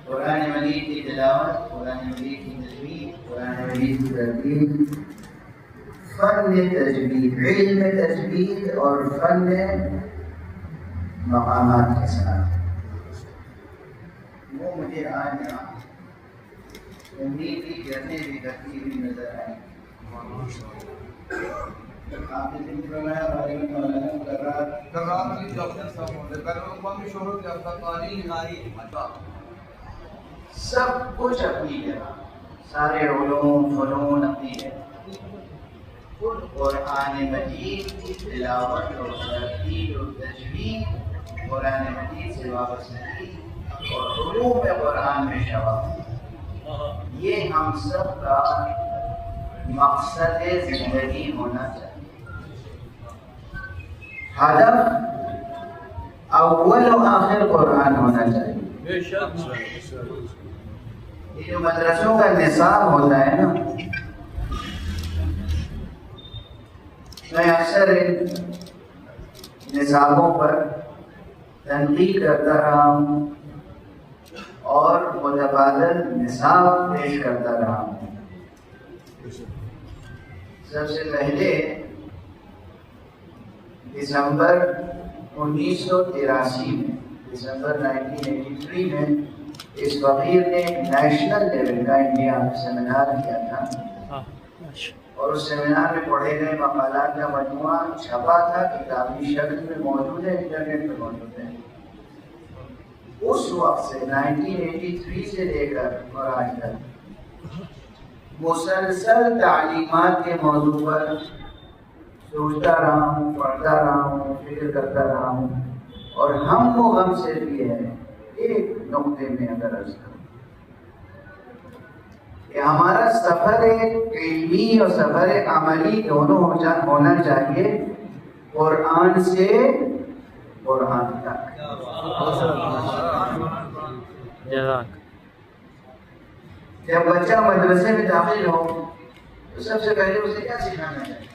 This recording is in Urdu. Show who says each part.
Speaker 1: قرآن مجید کی تلاوت، قرآن مجید کی تجوید، قرآن مجید کی ترتیب، فن تجوید، علم تجوید اور فن مقامات کے ساتھ، وہ مجھے آج امید کی کرنے بھی کرتی ہوئی نظر آئی۔ آپ نے دن بنایا ہمارے مولانا
Speaker 2: کرام علی جعفری صاحب ہوتے پہلے وہ بھی شروع کیا تھا تعلیم
Speaker 1: سب کچھ اپنی جگہ، سارے علوم فنون اپنی جگہ، خود قرآن مجید کی تلاوت اور ترتیل و تجوید، قرآن مجید سے وابستگی اور علوم قرآن میں شواہد، یہ ہم سب کا مقصد زندگی ہونا چاہیے۔ ہدف اول و آخر قرآن ہونا چاہیے۔ یہ جو مدرسوں کا نصاب ہوتا ہے نا، میں اکثر ان نصابوں پر تنقید کرتا رہا ہوں اور متبادل نصاب پیش کرتا رہا ہوں۔ سب سے پہلے دسمبر 1983 میں، دسمبر 1983 میں اس فقیر نے نیشنل لیول کا انڈیا میں سیمینار کیا تھا، اور اس سیمینار میں پڑھے گئے مقالات کا مجموعہ چھپا تھا، کتابی شکل میں موجود ہے، انٹرنیٹ پہ موجود ہے۔ اس وقت سے 1983 سے لے کر اور آج تک مسلسل تعلیمات کے موضوع پر سوچتا رہا ہوں، پڑھتا رہا ہوں، فکر کرتا رہا ہوں، اور ہم و غم صرف یہ ہے، ایک نقطے میں اگر عرض کروں کہ ہمارا سفر علمی اور سفر عملی دونوں ہونا چاہیے، قرآن سے قرآن تک۔ جب بچہ مدرسے میں داخل ہو تو سب سے پہلے اسے کیا سکھانا چاہیے؟